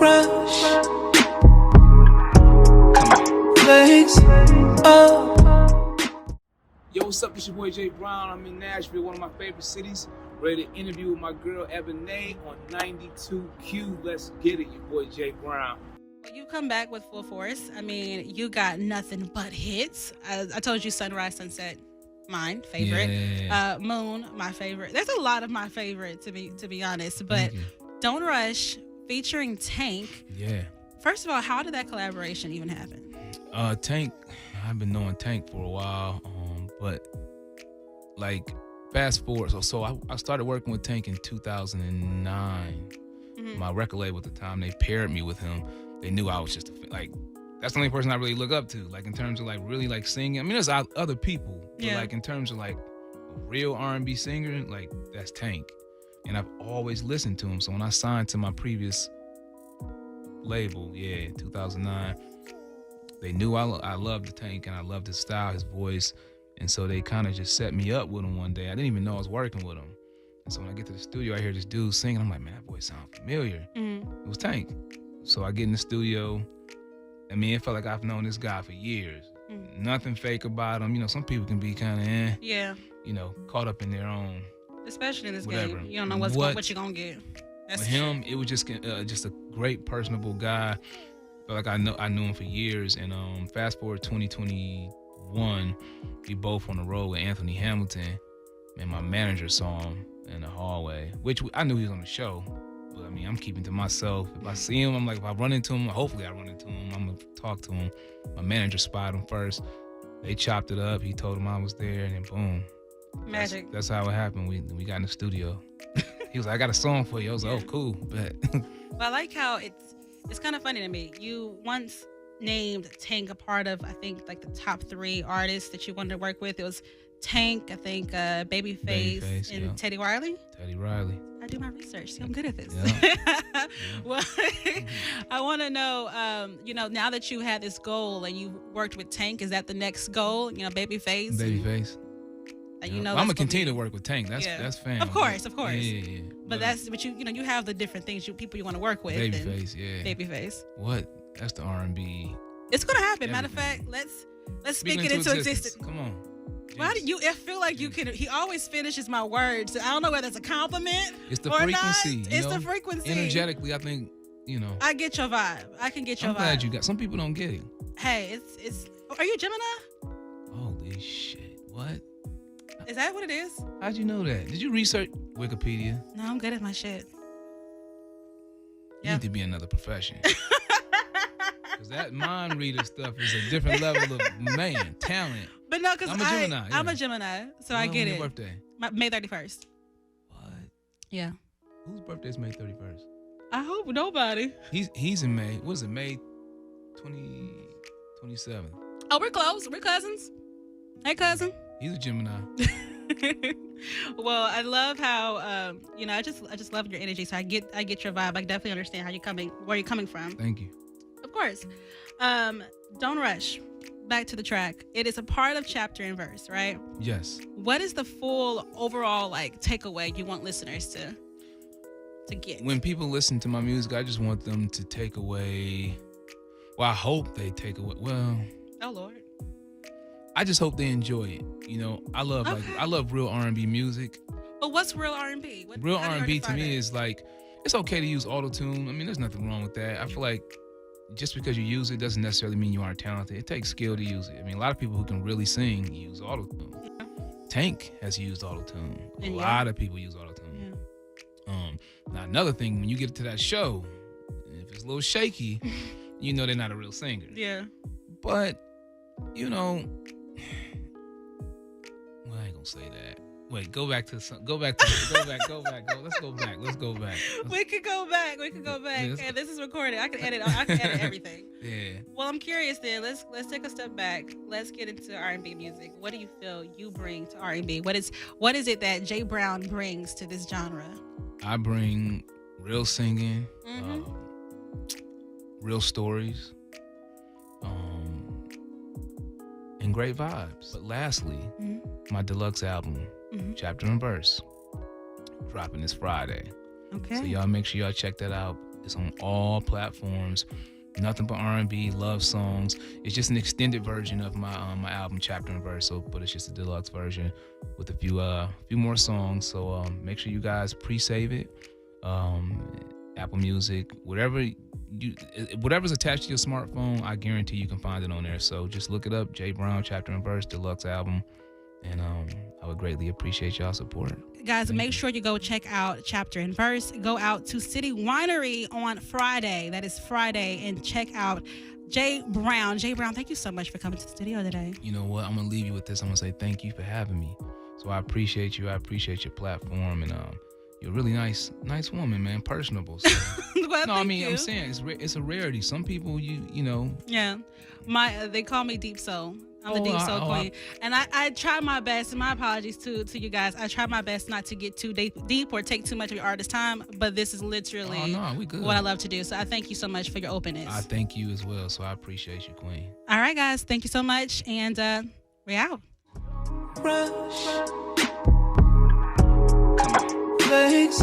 rush. Flakes up. Yo, what's up? It's your boy j.brown. I'm in Nashville, one of my favorite cities. Ready to interview with my girl Ebony on 92Q. Let's get it, your boy j.brown. You come back with full force. I mean, you got nothing but hits. I told you Sunrise, Sunset, mine favorite. Yeah. Moon, my favorite. There's a lot of my favorite to be honest. But Don't Rush, featuring Tank. Yeah. First of all, how did that collaboration even happen? Tank, I've been knowing Tank for a while, but like fast forward. So I started working with Tank in 2009. Mm-hmm. My record label at the time, they paired me with him. They knew I was just that's the only person I really look up to, like in terms of like really like singing. I mean, there's other people, but like in terms of like a real R&B singer, like that's Tank. And I've always listened to him. So when I signed to my previous label, 2009, they knew I loved the Tank and I loved his style, his voice. And so they kind of just set me up with him one day. I didn't even know I was working with him. And so when I get to the studio, I hear this dude singing. I'm like, man, that voice sounds familiar. Mm-hmm. It was Tank. So I get in the studio. I mean, it felt like I've known this guy for years. Mm-hmm. Nothing fake about him. You know, some people can be kind of you know, caught up in their own. Especially in this whatever. game. You don't know what you're going to get. With him, it was just a great, personable guy. Felt like I knew him for years. And fast forward 2021, we both on the road with Anthony Hamilton. And my manager saw him in the hallway, which I knew he was on the show. But I mean, I'm keeping to myself. If I see him, I'm like, if I run into him, hopefully I run into him, I'm going to talk to him. My manager spotted him first. They chopped it up. He told him I was there, and then boom. Magic. That's how it happened. We got in the studio. He was like, I got a song for you. I was like, oh, cool. Bet. Well, I like how it's kind of funny to me. You once named Tank a part of, I think, like the top 3 artists that you wanted to work with. It was Tank, I think, Babyface, and Teddy Riley. Teddy Riley. I do my research. See, I'm good at this. Yeah. Well, I want to know, now that you had this goal and you worked with Tank, is that the next goal? You know, Babyface. Babyface. You know, I'm gonna continue to work with Tank. That's fam. Of course. Yeah. But you have the different things people you want to work with. Babyface, yeah. Babyface. What? That's the R&B. It's gonna happen. Everything. Matter of fact, let's speak it into existence. Come on. Why do you? I feel like you can. He always finishes my words. I don't know whether it's a compliment. It's the or frequency. Not. It's the frequency. Energetically, I think I get your vibe. I can get your vibe. I'm glad you got. Some people don't get it. Hey, it's. Are you a Gemini? Holy shit! What? Is that what it is? How'd you know that? Did you research Wikipedia? No, I'm good at my shit. You need to be another profession. Because that mind reader stuff is a different level of talent. But no, because I'm a Gemini. I'm a Gemini, so I get it. When's your birthday? May 31st. What? Yeah. Whose birthday is May 31st? I hope nobody. He's in May. What is it? May 27th. Oh, we're close. We're cousins. Hey, cousin. He's a Gemini. Well, I love how I just love your energy. So I get your vibe. I definitely understand where you're coming from. Thank you. Of course. Don't Rush. Back to the track. It is a part of chapter and verse, right? Yes. What is the full overall takeaway you want listeners to get? When people listen to my music, I just want them to take away. Well, I hope they take away. Well. Oh Lord. I just hope they enjoy it. I love real R&B music. But what's real R&B? Real R&B to me is like, it's okay to use auto-tune. I mean, there's nothing wrong with that. I feel like just because you use it doesn't necessarily mean you aren't talented. It takes skill to use it. I mean, a lot of people who can really sing use auto-tune. Yeah. Tank has used auto-tune. A lot of people use auto-tune. Yeah. Now, another thing, when you get to that show, if it's a little shaky, they're not a real singer. Yeah. But, well, I ain't gonna say that. Wait, go back. Let's go back. We could go back. Yeah, okay, this is recorded. I can edit everything. Yeah. Well, I'm curious then. Let's take a step back. Let's get into R&B music. What do you feel you bring to R&B? What is it that j.brown brings to this genre? I bring real singing, real stories, and great vibes. But lastly, my deluxe album, Chapter and Verse, dropping this Friday. Okay. So y'all make sure y'all check that out. It's on all platforms. Nothing but R&B, love songs. It's just an extended version of my album Chapter and Verse. But it's just a deluxe version with a few more songs. So make sure you guys pre-save it. Apple Music, whatever's attached to your smartphone, I guarantee you can find it on there. So just look it up, J.Brown Chapter and Verse deluxe album, and I would greatly appreciate y'all support. Guys, make sure you go check out Chapter and Verse. Go out to City Winery on Friday. That is Friday, and check out j.brown. j.brown, thank you so much for coming to the studio today. You know what? I'm gonna leave you with this. I'm gonna say thank you for having me. So I appreciate you. I appreciate your platform, and you're a really nice woman, man. Personable. So. Well, no, I mean, you. I'm saying it's a rarity. Some people, you know. Yeah, they call me Deep Soul. I'm the Deep Soul Queen, and I try my best. And my apologies to you guys. I try my best not to get too deep or take too much of your artist's time. But this is literally what I love to do. So I thank you so much for your openness. I thank you as well. So I appreciate you, Queen. All right, guys. Thank you so much, and we're out. Rush. Come on. Legs